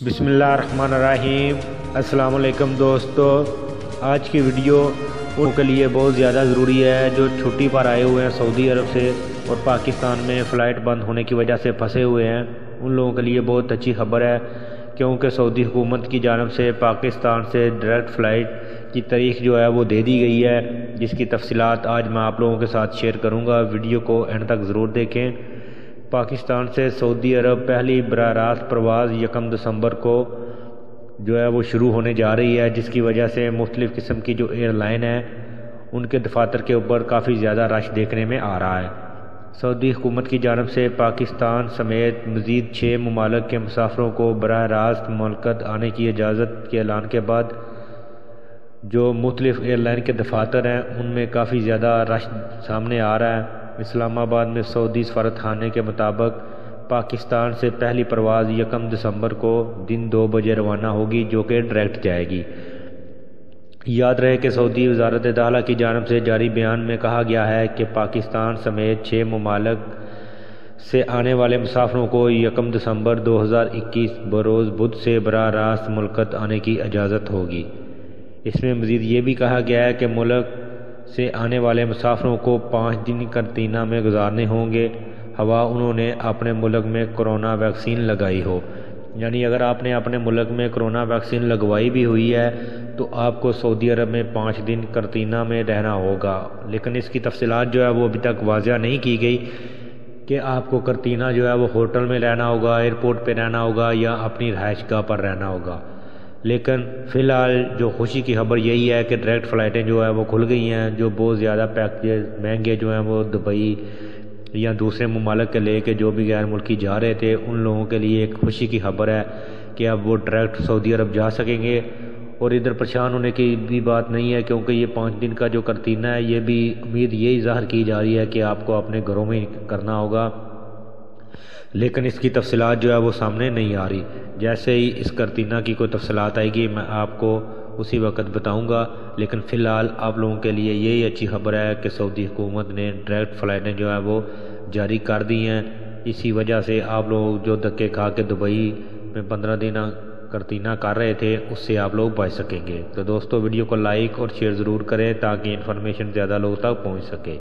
بسم اللہ الرحمن الرحیم۔ السلام علیکم دوستو، آج کی ویڈیو ان کے لیے بہت زیادہ ضروری ہے جو چھٹی پر آئے ہوئے ہیں سعودی عرب سے اور پاکستان میں فلائٹ بند ہونے کی وجہ سے پھنسے ہوئے ہیں۔ ان لوگوں کے لیے بہت اچھی خبر ہے کیونکہ سعودی حکومت کی جانب سے پاکستان سے ڈائریکٹ فلائٹ کی تاریخ جو ہے وہ دے دی گئی ہے، جس کی تفصیلات آج میں آپ لوگوں کے ساتھ شیئر کروں گا۔ ویڈیو کو اینڈ تک ضرور دیکھیں۔ پاکستان سے سعودی عرب پہلی براہ راست پرواز 1 دسمبر کو جو ہے وہ شروع ہونے جا رہی ہے، جس کی وجہ سے مختلف قسم کی جو ایئر لائن ہیں ان کے دفاتر کے اوپر کافی زیادہ رش دیکھنے میں آ رہا ہے۔ سعودی حکومت کی جانب سے پاکستان سمیت مزید 6 ممالک کے مسافروں کو براہ راست مملکت آنے کی اجازت کے اعلان کے بعد جو مختلف ایئر لائن کے دفاتر ہیں ان میں کافی زیادہ رش سامنے آ رہا ہے۔ اسلام آباد میں سعودی سفارت خانے کے مطابق پاکستان سے پہلی پرواز 1 دسمبر کو دن 2 بجے روانہ ہوگی، جو کہ ڈائریکٹ جائے گی۔ یاد رہے کہ سعودی وزارت داخلہ کی جانب سے جاری بیان میں کہا گیا ہے کہ پاکستان سمیت 6 ممالک سے آنے والے مسافروں کو 1 دسمبر 2021 بروز بدھ سے براہ راست مملکت آنے کی اجازت ہوگی۔ اس میں مزید یہ بھی کہا گیا ہے کہ ملک سے آنے والے مسافروں کو 5 دن قرنطینہ میں گزارنے ہوں گے، ہوا انہوں نے اپنے ملک میں کرونا ویکسین لگائی ہو۔ یعنی اگر آپ نے اپنے ملک میں کرونا ویکسین لگوائی بھی ہوئی ہے تو آپ کو سعودی عرب میں 5 دن قرنطینہ میں رہنا ہوگا، لیکن اس کی تفصیلات جو ہے وہ ابھی تک واضح نہیں کی گئی کہ آپ کو قرنطینہ جو ہے وہ ہوٹل میں رہنا ہوگا، ایئرپورٹ پہ رہنا ہوگا یا اپنی رہائش گاہ پر رہنا ہوگا۔ لیکن فی الحال جو خوشی کی خبر یہی ہے کہ ڈائریکٹ فلائٹیں جو ہے وہ کھل گئی ہیں، جو بہت زیادہ پیکیج مہنگے جو ہیں وہ دبئی یا دوسرے ممالک کے لے کے جو بھی غیر ملکی جا رہے تھے ان لوگوں کے لیے ایک خوشی کی خبر ہے کہ اب وہ ڈائریکٹ سعودی عرب جا سکیں گے، اور ادھر پریشان ہونے کی بھی بات نہیں ہے کیونکہ یہ 5 دن کا جو قرنطینہ ہے یہ بھی امید یہی ظاہر کی جا رہی ہے کہ آپ کو اپنے گھروں میں کرنا ہوگا، لیکن اس کی تفصیلات جو ہے وہ سامنے نہیں آ رہی۔ جیسے ہی اس قرنطینہ کی کوئی تفصیلات آئے گی میں آپ کو اسی وقت بتاؤں گا، لیکن فی الحال آپ لوگوں کے لیے یہی اچھی خبر ہے کہ سعودی حکومت نے ڈائریکٹ فلائٹیں جو ہے وہ جاری کر دی ہیں۔ اسی وجہ سے آپ لوگ جو دھکے کھا کے دبئی میں 15 دن قرنطینہ کر رہے تھے اس سے آپ لوگ بچ سکیں گے۔ تو دوستو ویڈیو کو لائک اور شیئر ضرور کریں تاکہ انفارمیشن زیادہ لوگوں تک پہنچ سکے۔